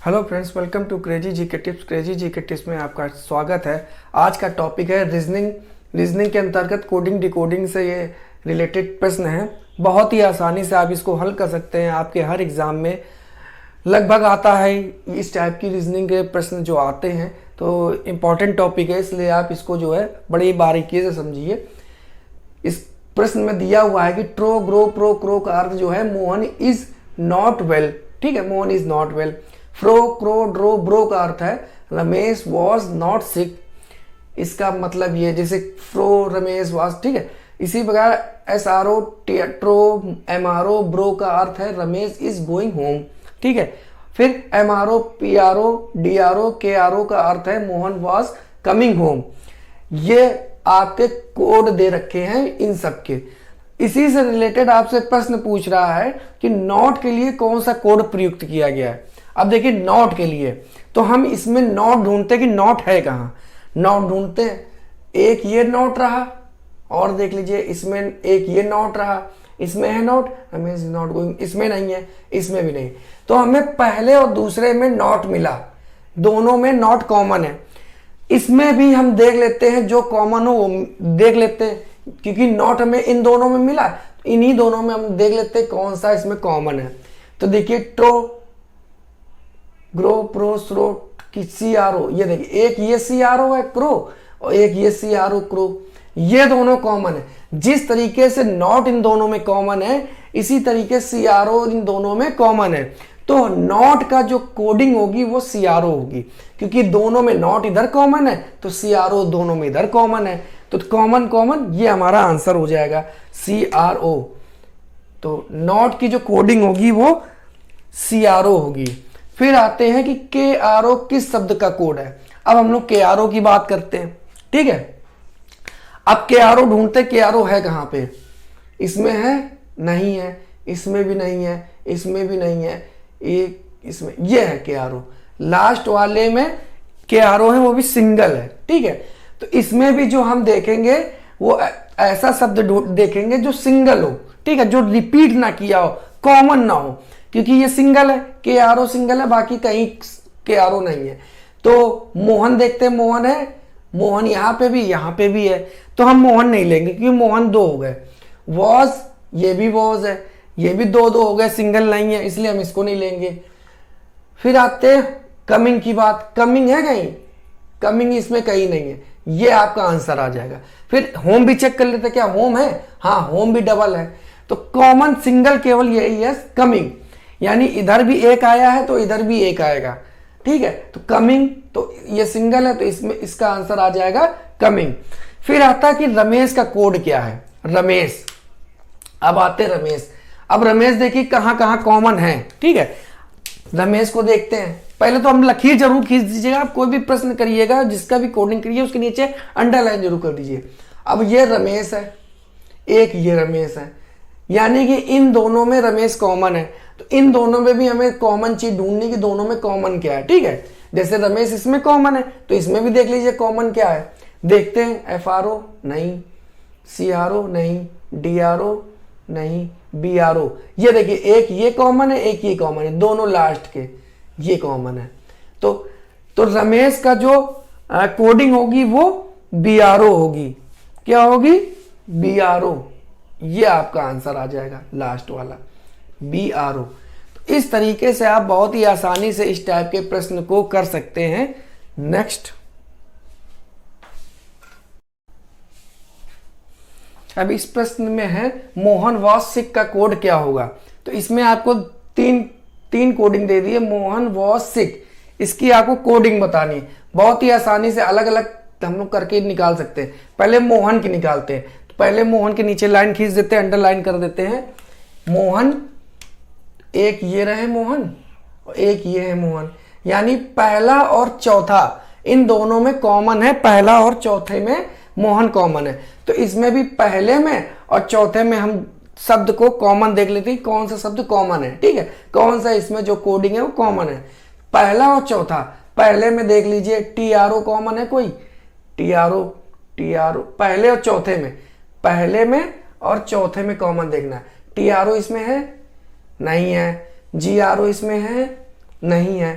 Hello friends, welcome to crazy GK tips. Crazy GK tips में आपका स्वागत है। आज का टॉपिक है रीजनिंग के अंतर्गत कोडिंग डिकोडिंग से ये रिलेटेड प्रश्न है। बहुत ही आसानी से आप इसको हल कर सकते हैं। आपके हर एग्ज़ाम में लगभग आता है इस टाइप की रीजनिंग के प्रश्न जो आते हैं, तो इम्पॉर्टेंट टॉपिक है, इसलिए आप इसको जो है बड़ी बारीकी से समझिए। इस प्रश्न में दिया हुआ है कि ट्रो ग्रो प्रो क्रो का अर्थ जो है मोहन इज नॉट वेल। ठीक है, Mohan is not well. Fro crow draw brow का अर्थ है रमेश वॉज नॉट सिक। इसका मतलब ये जैसे फ्रो रमेश वॉज, ठीक है। इसी प्रकार एस आर ओ ट्रो एम आर ओ ब्रो का अर्थ है रमेश इज गोइंग होम। ठीक है, फिर M R O P R O D R O K R ओ का अर्थ है मोहन वॉज कमिंग होम। ये आपके कोड दे रखे हैं इन सब के। इसी से रिलेटेड आपसे प्रश्न पूछ रहा है कि नॉट के लिए कौन सा कोड प्रयुक्त किया गया है। अब देखिए, नॉट के लिए तो हम इसमें नॉट ढूंढते कि नॉट है कहाँ। नॉट ढूंढते हैं, एक ये नॉट रहा, और देख लीजिए इसमें एक ये नॉट रहा, इसमें है नॉट, हमें इज नॉट गोइंग, इसमें नहीं है, इसमें भी नहीं। तो हमें पहले और दूसरे में नॉट मिला, दोनों में नॉट कॉमन है। इसमें भी हम देख लेते हैं जो कॉमन हो वो देख लेते हैं, क्योंकि नॉट हमें इन दोनों में मिला, इन्हीं दोनों में हम देख लेते हैं कौन सा इसमें कॉमन है। तो देखिए, ट्रो ग्रो प्रो स्रो की सी आर ओ, ये देखिए एक ये सी आर ओ है क्रो और एक ये सी आर ओ क्रो, ये दोनों कॉमन है। जिस तरीके से नॉट इन दोनों में कॉमन है, इसी तरीके सी आर ओ इन दोनों में कॉमन है। तो नॉट का जो कोडिंग होगी वो सी आर ओ होगी, क्योंकि दोनों में नॉट इधर कॉमन है तो सी आर ओ दोनों में इधर कॉमन है। तो कॉमन कॉमन ये हमारा आंसर हो जाएगा सी आर ओ। तो नॉट की जो कोडिंग होगी वो सी आर ओ होगी। फिर आते हैं कि के आर ओ किस शब्द का कोड है। अब हम लोग के आर ओ की बात करते हैं। ठीक है, अब के आर ओ ढूंढते, के आर ओ है कहां पे। इसमें है, नहीं है, इसमें भी नहीं है, इसमें भी नहीं है, एक इसमें ये है के आर ओ। लास्ट वाले में के आर ओ है, वो भी सिंगल है। ठीक है, तो इसमें भी जो हम देखेंगे वो ऐसा शब्द देखेंगे जो सिंगल हो। ठीक है, जो रिपीट ना किया हो, कॉमन ना हो, क्योंकि ये सिंगल है, के आर ओ सिंगल है, बाकी कहीं के आर ओ नहीं है। तो मोहन देखते हैं, मोहन है, मोहन यहां पे भी है, तो हम मोहन नहीं लेंगे क्योंकि मोहन दो हो गए। वॉज, ये भी वॉज है, ये भी दो हो गए, सिंगल नहीं है, इसलिए हम इसको नहीं लेंगे। फिर आते हैं कमिंग की बात। कमिंग है कहीं, कमिंग इसमें कहीं नहीं है, ये आपका आंसर आ जाएगा। फिर होम भी चेक कर लेते, क्या होम है, हाँ होम भी डबल है। तो कॉमन सिंगल केवल यही है कमिंग, यानी इधर भी एक आया है तो इधर भी एक आएगा। ठीक है, तो कमिंग, तो ये सिंगल है तो इसमें इसका आंसर आ जाएगा कमिंग। फिर आता है कि रमेश का कोड क्या है। रमेश, अब आते रमेश। अब रमेश देखिए कहां कहां कॉमन है। ठीक है, रमेश को देखते हैं। पहले तो हम लकीर जरूर खींच दीजिएगा, आप कोई भी प्रश्न करिएगा, जिसका भी कोडिंग करिए उसके नीचे अंडरलाइन जरूर कर दीजिए। अब ये रमेश है, एक ये रमेश है, यानी कि इन दोनों में रमेश कॉमन है। तो इन दोनों में भी हमें कॉमन चीज ढूंढनी कि दोनों में कॉमन क्या है। ठीक है, जैसे रमेश इसमें कॉमन है तो इसमें भी देख लीजिए कॉमन क्या है। देखते हैं, एफ आर ओ नहीं, सी आर ओ नहीं, डी आर ओ नहीं, बी आर ओ, ये देखिए एक ये कॉमन है, एक ये कॉमन है, दोनों लास्ट के ये कॉमन है। तो रमेश का जो कोडिंग होगी वो बी आर ओ होगी। क्या होगी, बी आर ओ, ये आपका आंसर आ जाएगा लास्ट वाला बी आर ओ। तो इस तरीके से आप बहुत ही आसानी से इस टाइप के प्रश्न को कर सकते हैं। नेक्स्ट, अब इस प्रश्न में है मोहन वॉज सिक का कोड क्या होगा। तो इसमें आपको तीन कोडिंग दे दी है। मोहन वॉज सिक, इसकी आपको कोडिंग बतानी है। बहुत ही आसानी से अलग अलग हम लोग करके निकाल सकते हैं। पहले मोहन की निकालते हैं। तो पहले मोहन के नीचे लाइन खींच देते हैं, अंडरलाइन कर देते हैं। मोहन, एक ये रहे मोहन और एक ये है मोहन, यानी पहला और चौथा इन दोनों में कॉमन है, पहला और चौथे में मोहन कॉमन है। तो इसमें भी पहले में और चौथे में हम शब्द को कॉमन देख लेते हैं, कौन सा शब्द कॉमन है। ठीक है, कौन सा इसमें जो कोडिंग है वो कॉमन है, पहला और चौथा। पहले में देख लीजिए टी आर ओ कॉमन है कोई, टी आर ओ पहले और चौथे में, पहले में और चौथे में कॉमन देखना है। टी आर ओ इसमें है, नहीं है। जी आर ओ इसमें है, नहीं है।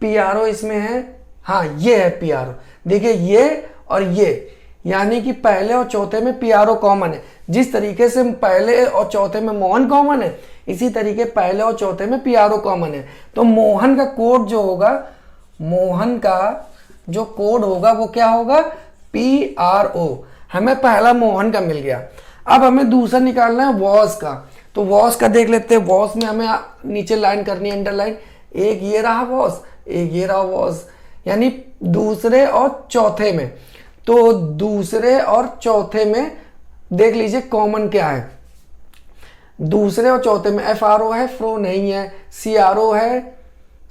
PRO इसमें है, हाँ ये है PRO, देखिए ये और ये, यानी कि पहले और चौथे में PRO कॉमन है। जिस तरीके से पहले और चौथे में मोहन कॉमन है, इसी तरीके पहले और चौथे में PRO कॉमन है। तो मोहन का कोड जो होगा, मोहन का जो कोड होगा वो क्या होगा, PRO। हमें पहला मोहन का मिल गया। अब हमें दूसरा निकालना है वॉस का। तो वॉस का देख लेते हैं। वॉस में हमें नीचे लाइन करनी है, अंडरलाइन। एक ये रहा वॉस, एक ये रहा वॉस, यानी दूसरे और चौथे में। तो दूसरे और चौथे में देख लीजिए कॉमन क्या है। दूसरे और चौथे में FRO है, फ्रो नहीं है, CRO है,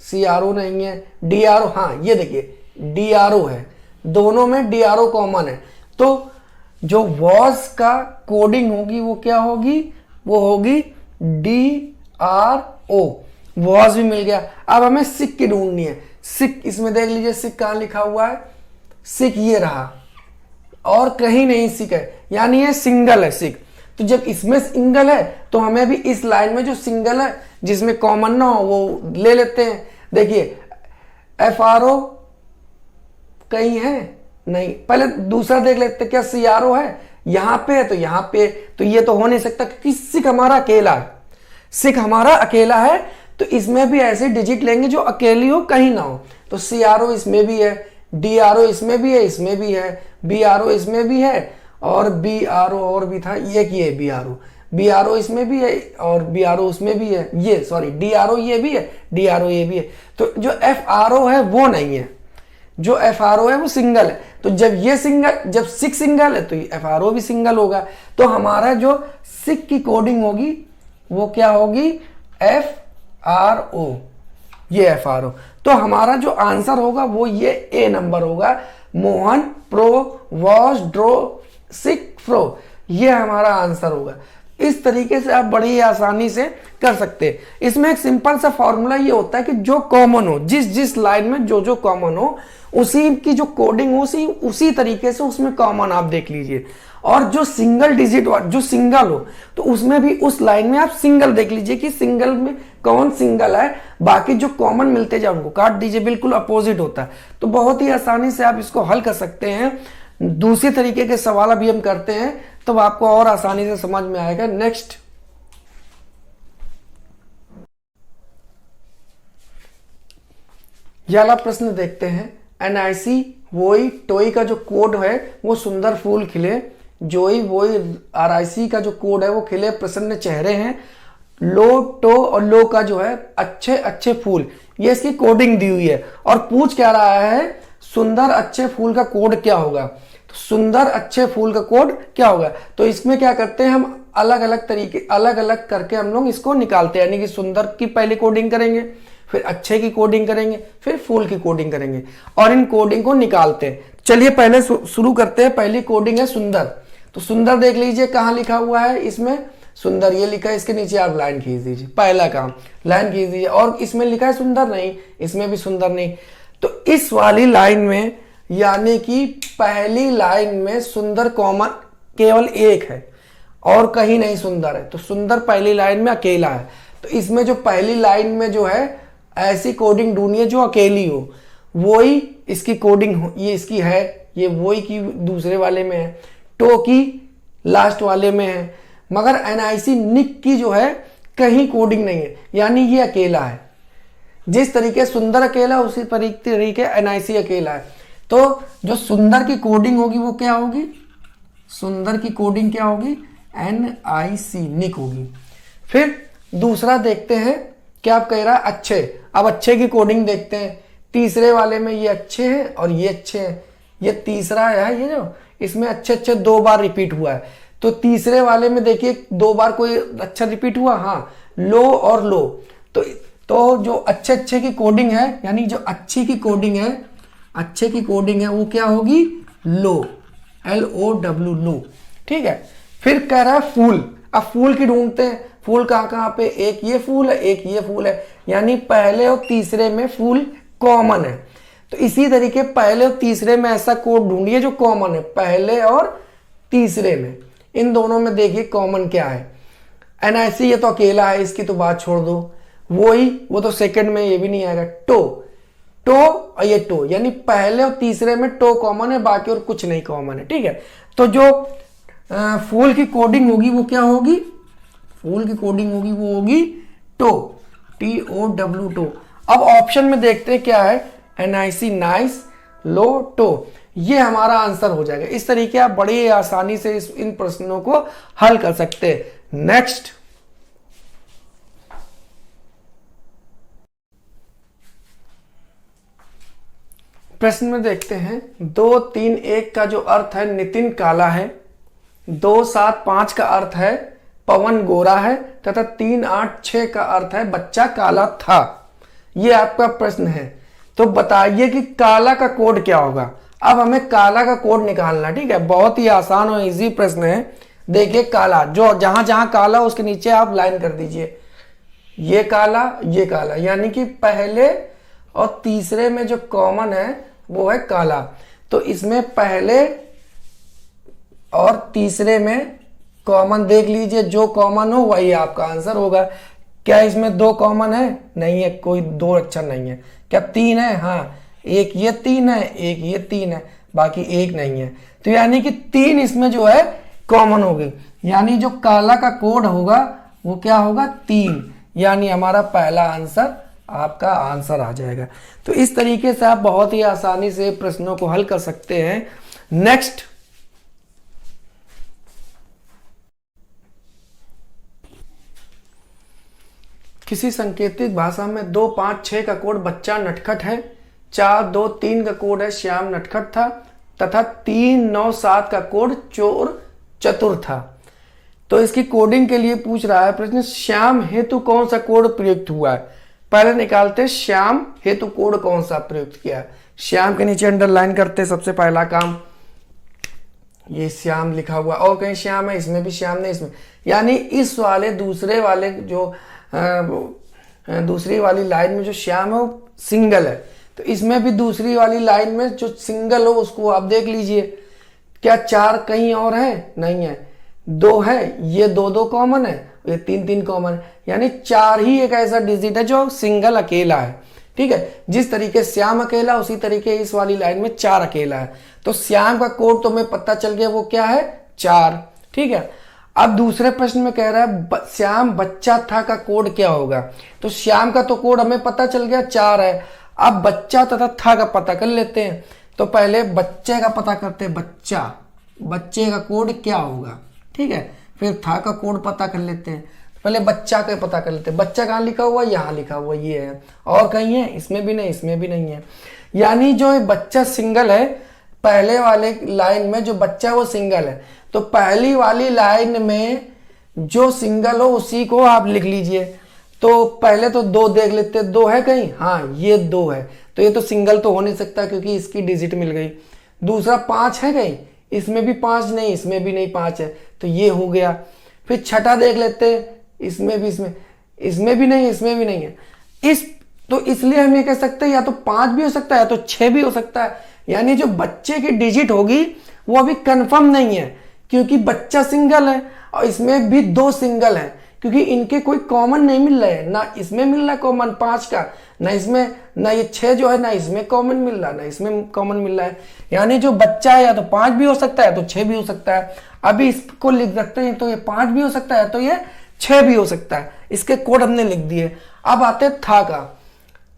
CRO नहीं है, DRO, हाँ ये देखिए DRO है, दोनों में DRO कॉमन है। तो जो वॉस का कोडिंग होगी वो क्या होगी, वो होगी DRO। वॉस भी मिल गया। अब हमें सिक की ढूंढनी है। सिक, इसमें देख लीजिए सिक कहाँ लिखा हुआ है, सिक ये रहा और कहीं नहीं सिक है, यानी ये सिंगल है सिक। तो जब इसमें सिंगल है तो हमें भी इस लाइन में जो सिंगल है जिसमें कॉमन ना हो वो ले लेते हैं। देखिए FRO कहीं है नहीं, पहले दूसरा देख लेते क्या CRO है, यहां पे है तो यहां पे, तो ये तो हो नहीं सकता क्योंकि सिक हमारा अकेला है, सिक हमारा अकेला है। तो इसमें भी ऐसे डिजिट लेंगे जो अकेली हो, कहीं ना हो। तो CRO इसमें भी है, DRO इसमें भी है, इसमें भी है, BRO इसमें भी है, और BRO और भी था, ये BRO इसमें भी है और BRO उसमें भी है, ये सॉरी DRO ये भी है, DRO ये भी है। तो जो FRO है वो नहीं है, जो FRO है वो सिंगल है। तो जब ये सिंगल, जब सिक सिंगल है तो ये FRO भी सिंगल होगा। तो हमारा जो सिक की कोडिंग होगी वो क्या होगी, FRO, ये FRO। तो हमारा जो आंसर होगा वो ये A नंबर होगा, मोहन, प्रो, वॉस, ड्रो, सिक, फ्रो, ये हमारा आंसर होगा। इस तरीके से आप बड़ी आसानी से कर सकते हैं। इसमें एक सिंपल सा फॉर्मूला ये होता है कि जो कॉमन हो, जिस जिस लाइन में जो जो कॉमन हो उसी की जो कोडिंग हो उसी तरीके से उसमें कॉमन आप देख लीजिए। और जो सिंगल डिजिट जो सिंगल हो तो उसमें भी उस लाइन में आप सिंगल देख लीजिए कि सिंगल में कौन सिंगल है, बाकी जो कॉमन मिलते जाए उनको काट दीजिए, बिल्कुल अपोजिट होता है। तो बहुत ही आसानी से आप इसको हल कर सकते हैं। दूसरे तरीके के सवाल अभी हम करते हैं तब आपको और आसानी से समझ में आएगा। नेक्स्ट, ये वाला प्रश्न देखते हैं। NIC वोई टोई का जो कोड है वो सुंदर फूल खिले, जोई वोई RIC का जो कोड है वो खिले प्रसन्न चेहरे हैं, लो टो और लो का जो है अच्छे अच्छे फूल, ये इसकी कोडिंग दी हुई है। और पूछ क्या रहा है, सुंदर अच्छे फूल का कोड क्या होगा। तो सुंदर अच्छे फूल का कोड क्या होगा, तो इसमें क्या करते हैं हम अलग अलग तरीके, अलग अलग करके हम लोग इसको निकालते हैं। यानी कि सुंदर की पहली कोडिंग करेंगे, फिर अच्छे की कोडिंग करेंगे, फिर फूल की कोडिंग करेंगे और इन कोडिंग को निकालते हैं। चलिए पहले शुरू करते हैं। पहली कोडिंग है सुंदर। तो सुंदर देख लीजिए कहाँ लिखा हुआ है, इसमें सुंदर ये लिखा है, इसके नीचे आप लाइन खींच दीजिए, पहला काम लाइन खींच दीजिए। और इसमें लिखा है सुंदर नहीं, इसमें भी सुंदर नहीं। तो इस वाली लाइन में, यानी कि पहली लाइन में सुंदर कॉमन केवल एक है और कहीं नहीं सुंदर है। तो सुंदर पहली लाइन में अकेला है। तो इसमें जो पहली लाइन में जो है ऐसी कोडिंग ढूंढिए जो अकेली हो, वही इसकी कोडिंग हो, ये इसकी है, ये वही की दूसरे वाले में है, टो की लास्ट वाले में है। मगर NIC निक की जो है कहीं कोडिंग नहीं है, यानी ये अकेला है। जिस तरीके सुंदर अकेला उसी तरीके NIC अकेला है। तो जो सुंदर की कोडिंग होगी वो क्या होगी, सुंदर की कोडिंग क्या होगी, NIC निक होगी। फिर दूसरा देखते हैं क्या आप कह रहा है, अच्छे। अब अच्छे की कोडिंग देखते हैं। तीसरे वाले में ये अच्छे हैं और ये अच्छे हैं, ये तीसरा है, ये जो इसमें अच्छे अच्छे दो बार रिपीट हुआ है। तो तीसरे वाले में देखिए दो बार कोई अच्छा रिपीट हुआ, हाँ, लो और लो। तो जो अच्छे अच्छे की कोडिंग है, यानी जो अच्छी की कोडिंग है, अच्छे की कोडिंग है वो क्या होगी, लो, LOW, लो। ठीक है। फिर कह रहा है फूल। अब फूल की ढूंढते हैं। फूल कहाँ पे, एक ये फूल है, एक ये फूल है, यानी पहले और तीसरे में फूल कॉमन है। तो इसी तरीके पहले और तीसरे में ऐसा कोड ढूंढिए जो कॉमन है, पहले और तीसरे में। इन दोनों में देखिए कॉमन क्या है। NIC ये तो अकेला है, इसकी तो बात छोड़ दो। वो तो सेकंड में, ये भी नहीं आएगा। टो, टो और ये टो, यानी पहले और तीसरे में टो कॉमन है, बाकी और कुछ नहीं कॉमन है। ठीक है, तो जो फूल की कोडिंग होगी वो क्या होगी, फूल की कोडिंग होगी वो होगी टो, TOW टो। अब ऑप्शन में देखते हैं क्या है, NIC नाइस, लो, टो, ये हमारा आंसर हो जाएगा। इस तरीके आप बड़ी आसानी से इन प्रश्नों को हल कर सकते हैं। नेक्स्ट, प्रश्न में देखते हैं 2, 3, 1 का जो अर्थ है नितिन काला है, 2, 7, 5 का अर्थ है पवन गोरा है, तथा 3, 8, 6 का अर्थ है बच्चा काला था। ये आपका प्रश्न है, तो बताइए कि काला का कोड क्या होगा। अब हमें काला का कोड निकालना, ठीक है, बहुत ही आसान और इजी प्रश्न है। देखिए काला, जो जहां जहां काला उसके नीचे आप लाइन कर दीजिए, ये काला, ये काला, यानी कि पहले और तीसरे में जो कॉमन है वो है काला। तो इसमें पहले और तीसरे में कॉमन देख लीजिए, जो कॉमन हो वही आपका आंसर होगा। क्या इसमें 2 कॉमन है? नहीं है, कोई 2 अक्षर नहीं है। क्या 3 है? हाँ, एक ये 3 है, एक ये 3 है, बाकी एक नहीं है। तो यानी कि 3 इसमें जो है कॉमन होगी, यानी जो काला का कोड होगा वो क्या होगा, 3, यानी हमारा पहला आंसर आपका आंसर आ जाएगा। तो इस तरीके से आप बहुत ही आसानी से प्रश्नों को हल कर सकते हैं। नेक्स्ट, किसी सांकेतिक भाषा में 2, 5, 6 का कोड बच्चा नटखट है, 4, 2, 3 का कोड है श्याम नटखट था, तथा 3, 9, 7 का कोड चोर चतुर था। तो इसकी कोडिंग के लिए पूछ रहा है प्रश्न, श्याम हेतु कौन सा कोड प्रयुक्त हुआ है। पहले निकालते हैं श्याम हेतु कोड कौन सा प्रयुक्त किया है। श्याम के नीचे अंडरलाइन करते, सबसे पहला काम, ये श्याम लिखा हुआ, और कहीं श्याम है, इसमें भी श्याम नहीं, इसमें, यानी इस वाले दूसरे वाले जो दूसरी वाली लाइन में जो श्याम है वो सिंगल है। तो इसमें भी दूसरी वाली लाइन में जो सिंगल हो उसको आप देख लीजिए। क्या 4 कहीं और है? नहीं है। 2 है, ये 2 कॉमन है, ये 3 कॉमन है, यानी 4 ही एक ऐसा डिजिट है जो सिंगल अकेला है। ठीक है, जिस तरीके श्याम अकेला, उसी तरीके इस वाली लाइन में 4 अकेला है। तो श्याम का कोड तो हमें पता चल गया, वो क्या है, 4। ठीक है, अब दूसरे प्रश्न में कह रहा है श्याम बच्चा था का कोड क्या होगा। तो श्याम का तो कोड हमें पता चल गया 4 है। अब बच्चा तथा था का पता कर लेते हैं। तो पहले बच्चे का पता करते हैं, बच्चे का कोड क्या होगा। ठीक है, फिर था का कोड पता कर लेते हैं। पहले बच्चा का पता कर लेते हैं। बच्चा कहाँ लिखा हुआ, यहाँ लिखा हुआ, ये है, और कहीं है, इसमें भी नहीं, इसमें भी नहीं है। यानी जो बच्चा सिंगल है, पहले वाले लाइन में जो बच्चा है वो सिंगल है। तो पहली वाली लाइन में जो सिंगल हो उसी को आप लिख लीजिए। तो पहले तो 2 देख लेते हैं, 2 है कहीं, हाँ ये 2 है, तो ये तो सिंगल तो हो नहीं सकता क्योंकि इसकी डिजिट मिल गई। दूसरा 5 है कहीं, इसमें भी 5 नहीं, इसमें भी नहीं, 5 है, तो ये हो गया। फिर छठा देख लेते हैं, इसमें भी नहीं, इसमें भी नहीं है। तो इसलिए हम ये कह सकते हैं या तो 5 भी हो सकता है या तो 6 भी हो सकता है। यानी जो बच्चे की डिजिट होगी वो अभी कंफर्म नहीं है, क्योंकि बच्चा सिंगल है और इसमें भी 2 सिंगल है, क्योंकि इनके कोई कॉमन नहीं मिल रहा है। ना इसमें मिल रहा है कॉमन 5 का, ना इसमें, ना ये 6 जो है, ना इसमें कॉमन मिल रहा है, ना इसमें कॉमन मिल रहा है। यानी जो बच्चा है या तो 5 भी हो सकता है, तो 6 भी हो सकता है। अभी इसको लिख सकते हैं, तो ये 5 भी हो सकता है, तो ये 6 भी हो सकता है। इसके कोड हमने लिख दिए। अब आते था का,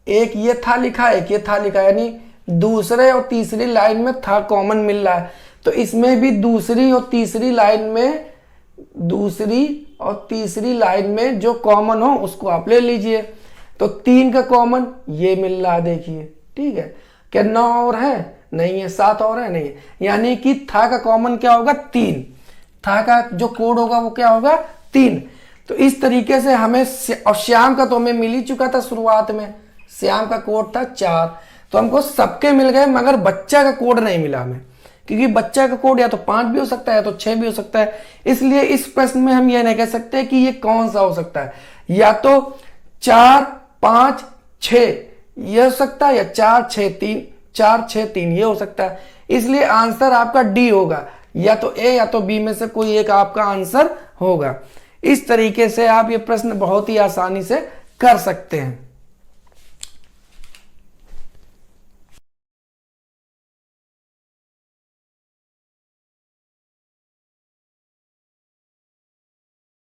एक ये था लिखा, एक ये था लिखा, यानी दूसरे और तीसरी लाइन में था कॉमन मिल रहा है। तो इसमें भी दूसरी और तीसरी लाइन में जो कॉमन हो उसको आप ले लीजिए। तो 3 का कॉमन ये मिल रहा है, देखिए। ठीक है, क्या 9 और है? नहीं है। 7 और है? नहीं है। यानी कि था का कॉमन क्या होगा, 3। था का जो कोड होगा वो क्या होगा, 3। तो इस तरीके से हमें, और श्याम का तो हमें मिल ही चुका था शुरुआत में, श्याम का कोड था 4। तो हमको सबके मिल गए, मगर बच्चा का कोड नहीं मिला हमें, क्योंकि बच्चा का कोड या तो 5 भी हो सकता है या तो 6 भी हो सकता है। इसलिए इस प्रश्न में हम ये नहीं कह सकते कि ये कौन सा हो सकता है, या तो 4, 5, 6 ये हो सकता है, या 4, 6, 3 ये हो सकता है। इसलिए आंसर आपका डी होगा, या तो ए या तो बी में से कोई एक आपका आंसर होगा। इस तरीके से आप ये प्रश्न बहुत ही आसानी से कर सकते हैं।